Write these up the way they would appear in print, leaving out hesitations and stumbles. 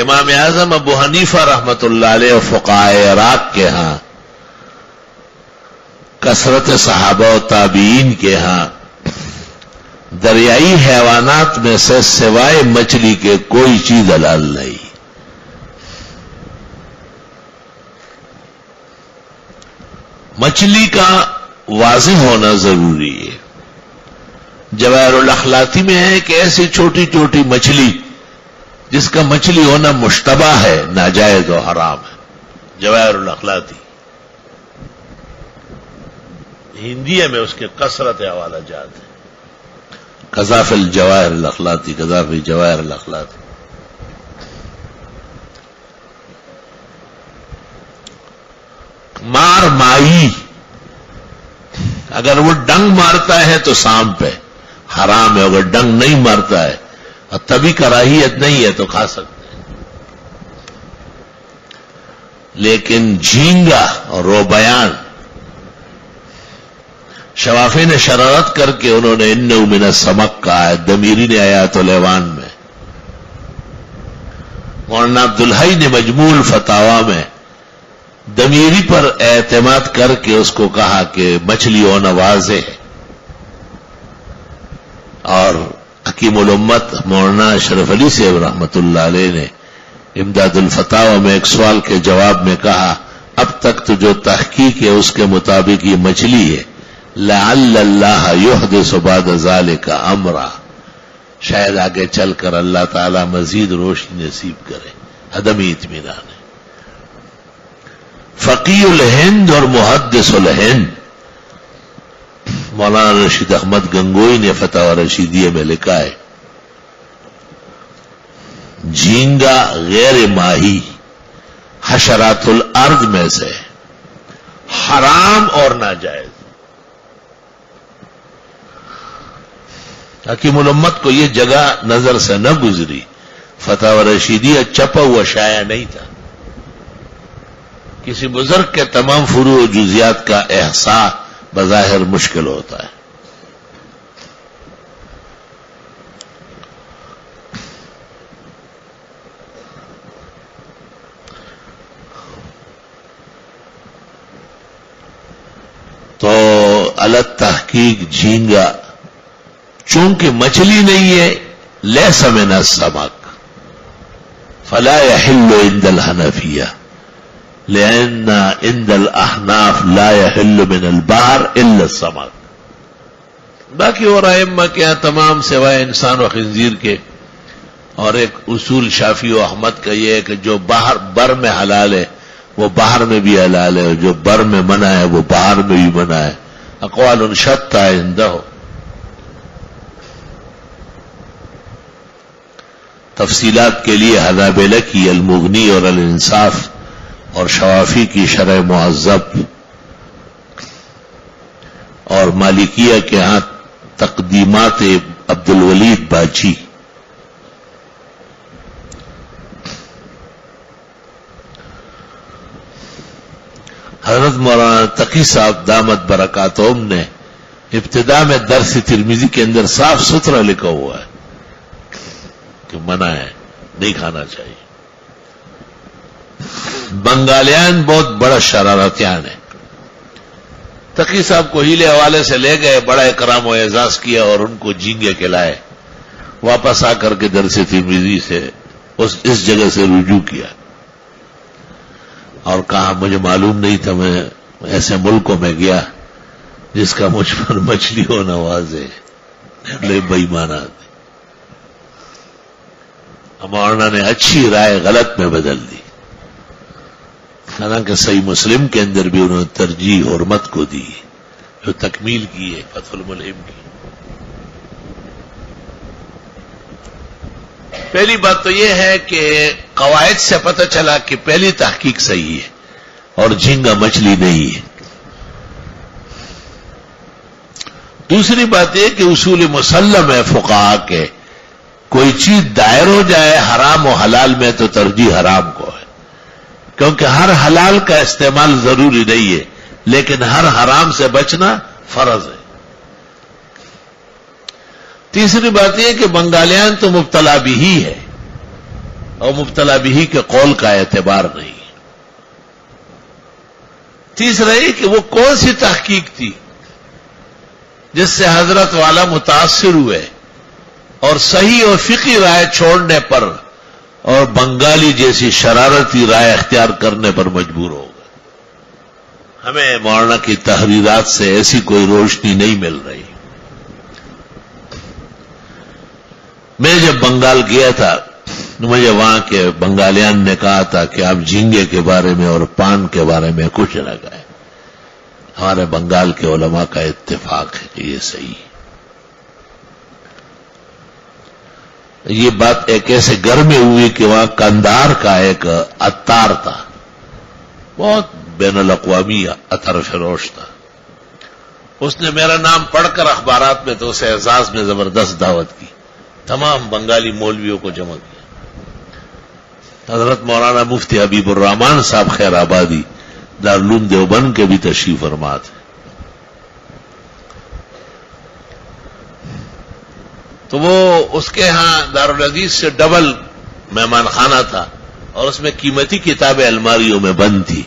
امام اعظم ابو حنیفہ رحمت اللہ علیہ و فقہائے عراق کے ہاں، کثرت صحابہ و تابعین کے ہاں دریائی حیوانات میں سے سوائے مچھلی کے کوئی چیز حلال نہیں۔ مچھلی کا واضح ہونا ضروری ہے۔ جواہر الاخلاطی میں ہے کہ ایسی چھوٹی چھوٹی مچھلی جس کا مچھلی ہونا مشتبہ ہے، ناجائز و حرام ہے۔ جواہر الاخلاطی ہندیہ میں اس کے کثرت حوالہ جات ہیں، قذاف الجواہر الاخلاطی، قذاف جواہر الاخلاطی۔ مار ماہی اگر وہ ڈنگ مارتا ہے تو سانپ ہے، حرام ہے۔ اگر ڈنگ نہیں مارتا ہے اور تبھی کراہیت نہیں ہے تو کھا سکتے ہیں۔ لیکن جھینگا اور روبیان، شوافی نے شرارت کر کے انہوں نے انہو من السمک کہا ہے، دمیری نے آیات الیوان میں، مولانا عبدالحی نے مجموع الفتاوی میں دمیری پر اعتماد کر کے اس کو کہا کہ مچھلی ہونا واضح ہے۔ اور حکیم الامت مولانا اشرف علی صاحب رحمت اللہ علیہ نے امداد الفتاوی میں ایک سوال کے جواب میں کہا، اب تک تو جو تحقیق ہے اس کے مطابق یہ مچھلی ہے، لعل اللہ یحدث بعد ذلک امرا، شاید آگے چل کر اللہ تعالی مزید روشنی نصیب کرے۔ عدم اطمینان ہے۔ فقیہ الہند اور محدث الہند مولانا رشید احمد گنگوئی نے فتاوی رشیدیہ میں لکھا ہے، جھینگا غیر ماہی حشرات الارض میں سے حرام اور ناجائز۔ حکیم الامت کو یہ جگہ نظر سے نہ گزری، فتاوی رشیدیہ چھپا ہوا شائع نہیں تھا۔ کسی بزرگ کے تمام فروع و جزیات کا احصاء بظاہر مشکل ہوتا ہے۔ تو الگ تحقیق جھینگا چونکہ مچھلی نہیں ہے، لیس من السمک فلا يحل عند الحنفیہ لأن عند الاحناف لا يحل من البحر الا السمك۔ باقی اور ائمہ کے یہاں تمام سوائے انسان و خنزیر کے، اور ایک اصول شافعی و احمد کا یہ ہے کہ جو بر میں حلال ہے وہ باہر میں بھی حلال ہے، اور جو بر میں منع ہے وہ باہر میں بھی منع ہے۔ اقوال شتیٰ عندہ، تفصیلات کے لیے حنابلہ کی المغنی اور الانصاف اور شوافی کی شرح مہذب اور مالکیہ کے ہاں تقدیمات عبدالولید باجی، حضرت مولانا تقی صاحب دامت برکاتہم نے ابتداء میں درس ترمذی کے اندر صاف ستھرا لکھا ہوا ہے کہ منع ہے، نہیں کھانا چاہیے۔ بنگالیان بہت بڑا شرارتیان ہے۔ تقی صاحب کو ہیلے حوالے سے لے گئے، بڑا اکرام و اعزاز کیا اور ان کو جھینگے کھلائے، واپس آ کر کے درس ترمذی سے اس جگہ سے رجوع کیا اور کہا مجھے معلوم نہیں تھا، میں ایسے ملکوں میں گیا جس کا مجھ پر مچھلی ہونا واضح ہے، بےایمانات۔ مولانا نے اچھی رائے غلط میں بدل دی، حالانکہ صحیح مسلم کے اندر بھی انہوں نے ترجیح حرمت کو دی، جو تکمیل کی ہے فتح الملہم کی۔ پہلی بات تو یہ ہے کہ قواعد سے پتہ چلا کہ پہلی تحقیق صحیح ہے اور جھینگا مچھلی نہیں ہے۔ دوسری بات یہ کہ اصول مسلم ہے فقہا کے، کوئی چیز دائر ہو جائے حرام و حلال میں تو ترجیح حرام کو ہے، کیونکہ ہر حلال کا استعمال ضروری نہیں ہے، لیکن ہر حرام سے بچنا فرض ہے۔ تیسری بات یہ کہ بنگالیان تو مبتلا بھی ہی ہے، اور مبتلا بھی کے قول کا اعتبار نہیں. تیسرا یہ کہ وہ کون سی تحقیق تھی جس سے حضرت والا متاثر ہوئے اور صحیح اور فقہی رائے چھوڑنے پر اور بنگالی جیسی شرارتی رائے اختیار کرنے پر مجبور ہو گئے. ہمیں مولانا کی تحریرات سے ایسی کوئی روشنی نہیں مل رہی. میں جب بنگال گیا تھا مجھے وہاں کے بنگالیان نے کہا تھا کہ آپ جھینگے کے بارے میں اور پان کے بارے میں کچھ نہ کہیں. ہمارے بنگال کے علماء کا اتفاق ہے کہ یہ صحیح ہے. یہ بات ایک ایسے گھر میں ہوئی کہ وہاں کندھار کا ایک عطار تھا، بہت بین الاقوامی عطر فروش تھا. اس نے میرا نام پڑھ کر اخبارات میں تو اسے اعزاز میں زبردست دعوت کی. تمام بنگالی مولویوں کو جمع کیا. حضرت مولانا مفتی حبیب الرحمان صاحب خیر آبادی دارالعلوم دیوبند کے بھی تشریف فرما تھے. تو وہ اس کے ہاں دارالعزیز سے ڈبل مہمان خانہ تھا اور اس میں قیمتی کتابیں الماریوں میں بند تھی.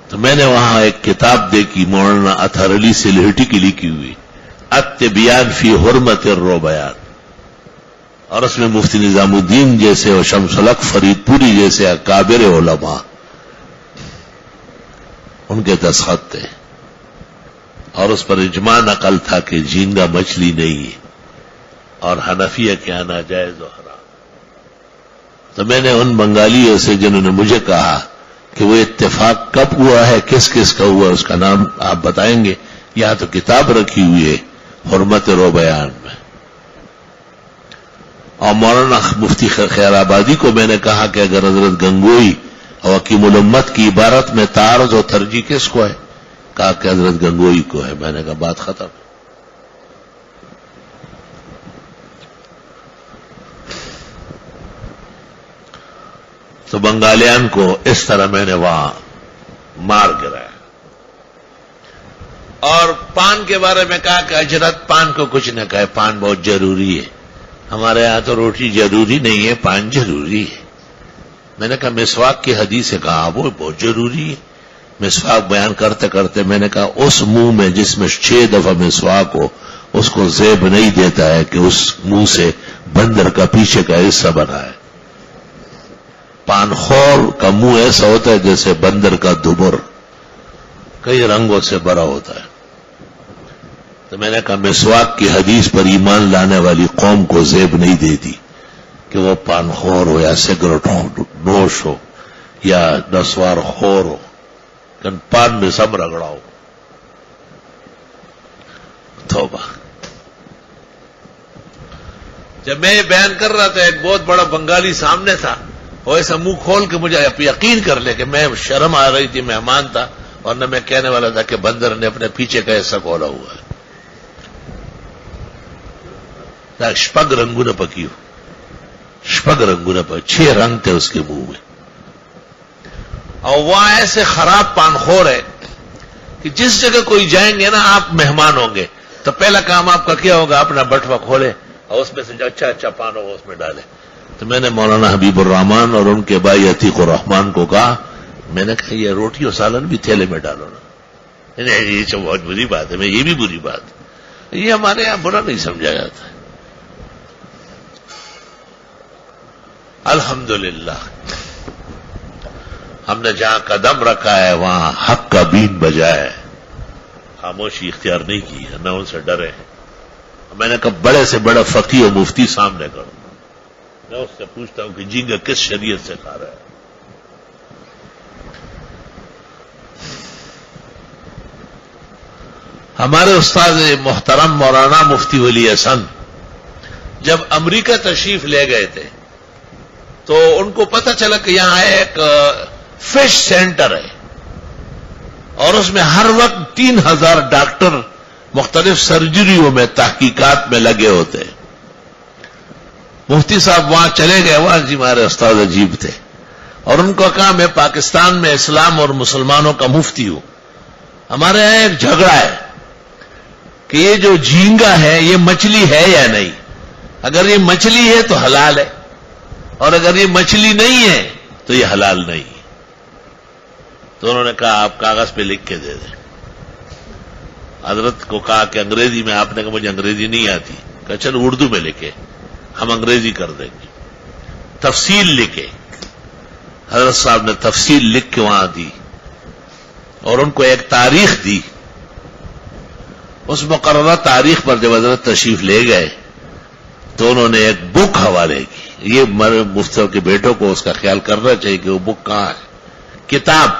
تو میں نے وہاں ایک کتاب دیکھی مولانا اطہر علی سلہٹی کی لکھی ہوئی التبیان فی حرمت الربیان، اور اس میں مفتی نظام الدین جیسے اور شمس الحق فرید پوری جیسے اکابر علماء ان کے دستخط تھے اور اس پر اجماع نقل تھا کہ جھینگا مچھلی نہیں ہے اور حنفیہ کے یہاں ناجائز و حرام. تو میں نے ان بنگالیوں سے جنہوں نے مجھے کہا کہ وہ اتفاق کب ہوا ہے، کس کس کا ہوا، اس کا نام آپ بتائیں گے؟ یہاں تو کتاب رکھی ہوئی ہے حرمت روبیان میں. اور مولانا مفتی خیر آبادی کو میں نے کہا کہ اگر حضرت گنگوئی اور حکیم الامت کی عبارت میں تعارض و ترجیح کس کو ہے؟ کہا کہ حضرت گنگوئی کو ہے. میں نے کہا بات ختم. تو بنگالیان کو اس طرح میں نے وہاں مار گرایا. اور پان کے بارے میں کہا کہ اجرت پان کو کچھ نہ کہے، پان بہت ضروری ہے. ہمارے ہاں تو روٹی ضروری نہیں ہے، پان ضروری ہے. میں نے کہا مسواک کی حدیث ہے، کہا وہ بہت ضروری ہے. مسواک بیان کرتے کرتے میں نے کہا اس منہ میں جس میں 6 دفعہ مسواک ہو اس کو زیب نہیں دیتا ہے کہ اس منہ سے بندر کا پیچھے کا حصہ بنا ہے. پان خور کا منہ ایسا ہوتا ہے جیسے بندر کا دبر، کئی رنگوں سے بھرا ہوتا ہے. تو میں نے کہا مسواک کی حدیث پر ایمان لانے والی قوم کو زیب نہیں دیتی کہ وہ پان خور ہو یا سگریٹ نوش ہو یا نسوار خور ہو، کہ پان میں سب رگڑا ہو. توبہ. جب میں یہ بیان کر رہا تھا ایک بہت بڑا بنگالی سامنے تھا، وہ ایسا منہ کھول کے مجھے یقین کر لے کہ میں شرم آ رہی تھی، مہمان تھا، اور نہ میں کہنے والا تھا کہ بندر نے اپنے پیچھے کا ایسا کھولا ہوا ہے. شپگ رنگو نہ پکی ہو، شپگ رنگو نہ پکی، 6 رنگ تھے اس کے منہ میں. اور وہاں ایسے خراب پان خور ہے کہ جس جگہ کوئی جائیں گے نا آپ مہمان ہوں گے تو پہلا کام آپ کا کیا ہوگا؟ اپنا بٹوا کھولے اور اس میں سے جو اچھا اچھا پان ہوگا اس میں ڈالے. تو میں نے مولانا حبیب الرحمان اور ان کے بھائی عتیق الرحمان کو کہا، میں نے کہا یہ روٹی اور سالن بھی تھیلے میں ڈالو نا. نہیں یہ تو بہت بری بات ہے. میں یہ بھی بری بات ہے، یہ ہمارے یہاں برا نہیں سمجھا جاتا ہے. الحمدللہ ہم نے جہاں قدم رکھا ہے وہاں حق کا بین بجا ہے. خاموشی اختیار نہیں کی ہے، نہ ان سے ڈرے. میں نے کہا بڑے سے بڑا فقیہ و مفتی سامنے کرو، میں اس سے پوچھتا ہوں کہ جھینگا کس شریعت سے کھا رہا ہے. ہمارے استاد محترم مولانا مفتی ولی حسن جب امریکہ تشریف لے گئے تھے تو ان کو پتہ چلا کہ یہاں ایک فش سینٹر ہے اور اس میں ہر وقت 3000 ڈاکٹر مختلف سرجریوں میں تحقیقات میں لگے ہوتے ہیں. مفتی صاحب وہاں چلے گئے. وہاں جی ہمارے استاد عجیب تھے اور ان کو کہا میں پاکستان میں اسلام اور مسلمانوں کا مفتی ہوں، ہمارے یہاں ایک جھگڑا ہے کہ یہ جو جھینگا ہے یہ مچھلی ہے یا نہیں. اگر یہ مچھلی ہے تو حلال ہے اور اگر یہ مچھلی نہیں ہے تو یہ حلال نہیں. تو انہوں نے کہا آپ کاغذ پہ لکھ کے دے دیں. حضرت کو کہا کہ انگریزی میں. آپ نے کہا مجھے انگریزی نہیں آتی. کہا چل اردو میں لکھے, ہم انگریزی کر دیں گے. تفصیل لکھے. حضرت صاحب نے تفصیل لکھ کے وہاں دی اور ان کو ایک تاریخ دی. اس مقررہ تاریخ پر جب حضرت تشریف لے گئے تو انہوں نے ایک بک حوالے کی. یہ مفتیوں کے بیٹوں کو اس کا خیال کرنا چاہیے کہ وہ بک کہاں ہے. کتاب.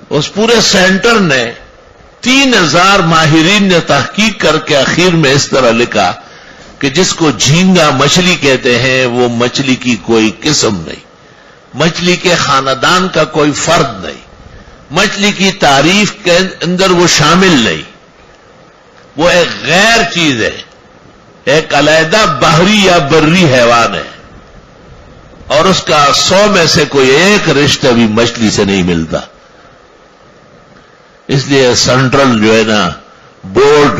اس پورے سینٹر نے 3000 ماہرین نے تحقیق کر کے آخر میں اس طرح لکھا کہ جس کو جھینگا مچھلی کہتے ہیں وہ مچھلی کی کوئی قسم نہیں, مچھلی کے خاندان کا کوئی فرد نہیں, مچھلی کی تعریف کے اندر وہ شامل نہیں, وہ ایک غیر چیز ہے, ایک علیحدہ بحری یا بری حیوان ہے, اور اس کا 100 میں سے کوئی ایک رشتہ بھی مچھلی سے نہیں ملتا. اس لیے سینٹرل جو ہے نا بورڈ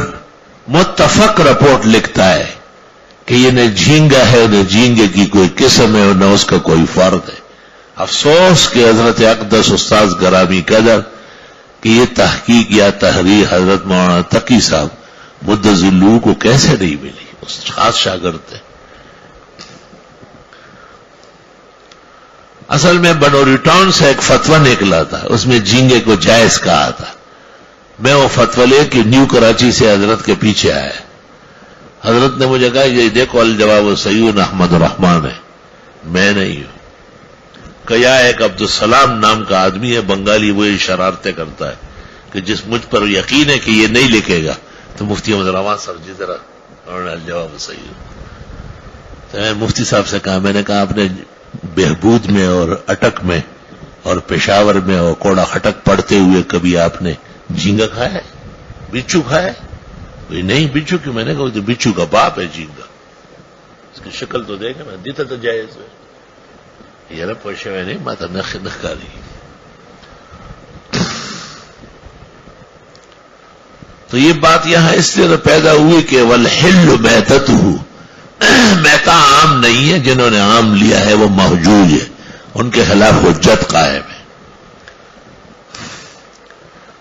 متفق رپورٹ لکھتا ہے کہ یہ نہ جھینگا ہے نہ جھینگے کی کوئی قسم ہے اور نہ اس کا کوئی فرد ہے. افسوس کہ حضرت اقدس استاذ گرامی قدر کہ یہ تحقیق یا تحریر حضرت مولانا تقی صاحب مدظلو کو کیسے نہیں ملی. اس خاص شاگرد تھے. اصل میں بنوری ٹاؤن سے ایک فتویٰ نکلا تھا, اس میں جھینگے کو جائز کہا تھا. میں وہ فتویٰ لے کہ نیو کراچی سے حضرت کے پیچھے آیا. حضرت نے مجھے کہا یہ دیکھو الجواب سیون احمد الرحمان ہے, میں نہیں ہوں. کیا ایک عبدالسلام نام کا آدمی ہے بنگالی, وہ یہ شرارتیں کرتا ہے کہ جس مجھ پر یقین ہے کہ یہ نہیں لکھے گا تو مفتی احمد الرحمان صاحب جی ذرا انہوں نے الجواب سیون. تو میں مفتی صاحب سے کہا, میں نے کہا آپ نے بہبود میں اور اٹک میں اور پشاور میں اور کوڑا خٹک پڑھتے ہوئے کبھی آپ نے جھینگا کھایا ہے, بچھو کھایا ہے؟ نہیں بچھو کی. میں نے کہا تو بچھو کا باپ ہے جھینگا, اس کی شکل تو دیکھیں. میں دیتا تو جائز ہے یہ نا پوچھے میں نہیں ماتا نخ کاری. تو یہ بات یہاں اس لیے پیدا ہوئی کہ والحل میتتہ, میتا عام نہیں ہے, جنہوں نے عام لیا ہے وہ محجوج ہے, ان کے خلاف حجت قائم ہے.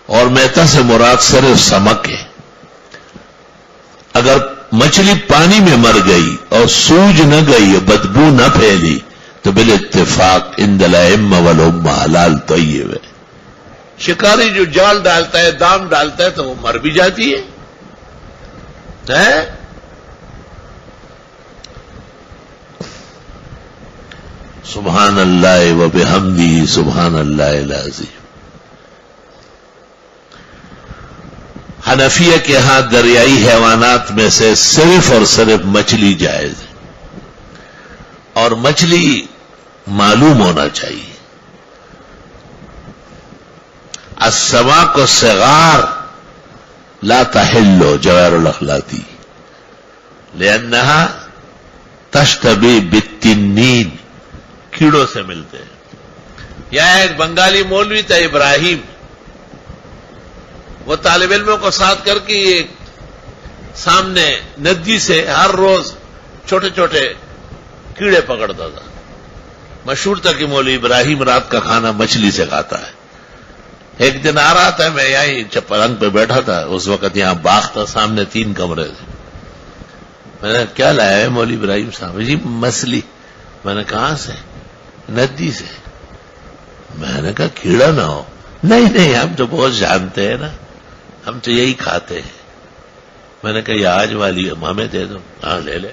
اور میتا سے مراد صرف سمک ہے. اگر مچھلی پانی میں مر گئی اور سوج نہ گئی, بدبو نہ پھیلی, تو بالاتفاق عند الائمہ والامہ حلال طیب ہے. شکاری جو جال ڈالتا ہے, دام ڈالتا ہے, تو وہ مر بھی جاتی ہے. سبحان اللہ و بحمدہ سبحان اللہ العظیم. حنفیہ کے ہاں دریائی حیوانات میں سے صرف اور صرف مچھلی جائز ہے, اور مچھلی معلوم ہونا چاہیے. السماک الصغار لا تحل جوار الاخلاطی لانها تشتبه بالتنین, کیڑوں سے ملتے ہیں. یہاں ایک بنگالی مولوی تھا ابراہیم, وہ طالب علموں کو ساتھ کر کے سامنے ندی سے ہر روز چھوٹے چھوٹے کیڑے پکڑتا تھا. مشہور تھا کہ مولوی ابراہیم رات کا کھانا مچھلی سے کھاتا ہے. ایک دن آ رہا تھا, میں یہیں چپرنگ پہ بیٹھا تھا, اس وقت یہاں باغ تھا, سامنے 3 کمرے تھے. میں نے کیا لایا ہے مولوی ابراہیم صاحب؟ جی مچھلی. میں نے کہاں سے؟ ندی سے. میں نے کہا کیڑا نہ ہو. نہیں ہم تو بہت جانتے ہیں نا, ہم تو یہی کھاتے ہیں. میں نے کہا یہ آج والی ہمیں دے دو. ہاں لے لے.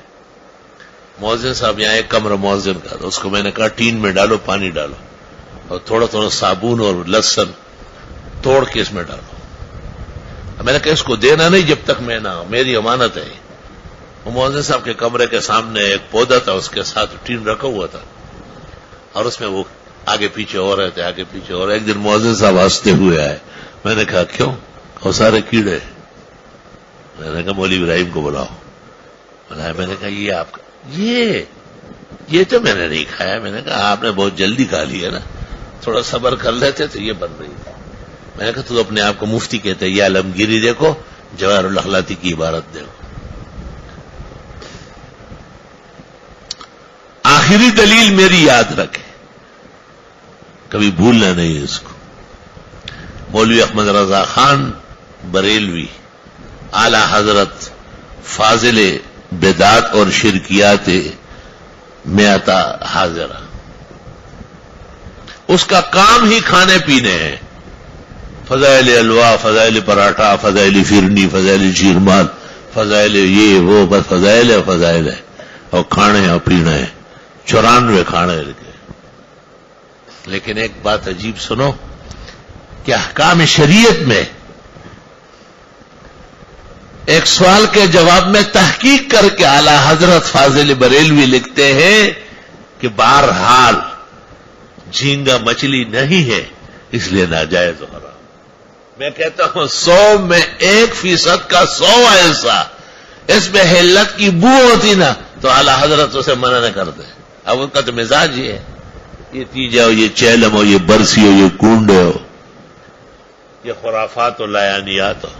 مؤذن صاحب یہاں ایک کمرہ مؤذن کا تھا, اس کو میں نے کہا ٹین میں ڈالو, پانی ڈالو, اور تھوڑا تھوڑا صابن اور لہسن توڑ کے اس میں ڈالو. میں نے کہا اس کو دینا نہیں جب تک میں نہ ہوں, میری امانت ہے. وہ مؤذن صاحب کے کمرے کے سامنے ایک پودا تھا, اس کے ساتھ ٹین رکھا ہوا تھا, اور اس میں وہ آگے پیچھے ہو رہے تھے, آگے پیچھے ہو رہے. ایک دن مؤذن صاحب ہنستے ہوئے آئے. میں نے کہا کیوں؟ وہ سارے کیڑے. میں نے کہا مولوی ابراہیم کو بلاؤ. میں نے کہا یہ آپ کا, یہ تو میں نے نہیں کھایا. میں نے کہا آپ نے بہت جلدی کھا لیا نا, تھوڑا صبر کر لیتے تو یہ بن رہی تھی. میں نے کہا تو اپنے آپ کو مفتی کہتے, یہ عالمگیری دیکھو, جواہر الاخلاطی کی عبارت دیکھو. آخری دلیل میری یاد رکھے، کبھی بھولنا نہیں اس کو۔ مولوی احمد رضا خان بریلوی اعلی حضرت فاضل بدعت اور شرکیات میعتا حاضرہ، اس کا کام ہی کھانے پینے ہے، فضائل حلوہ، فضائل پراٹھا، فضائل فرنی، فضائل شیرمال، فضائل یہ وہ، بس فضائل ہے فضائل ہے، اور کھانے اور پینے ہیں، 94 کھانے لکھے۔ لیکن ایک بات عجیب سنو کہ احکام شریعت میں ایک سوال کے جواب میں تحقیق کر کے اعلی حضرت فاضل بریلوی لکھتے ہیں کہ بہرحال جھینگا مچھلی نہیں ہے، اس لیے ناجائز ہو رہا۔ میں کہتا ہوں 100 میں 1% کا 100 ایسا اس میں حلت کی بو ہوتی نا تو اعلی حضرت اسے منع نہ کرتے۔ اب ان کا تو مزاج یہ ہے، یہ تیجا ہو، یہ چیلم ہو، یہ برسی ہو، یہ کونڈے ہو، یہ خرافات و لایانیات ہو۔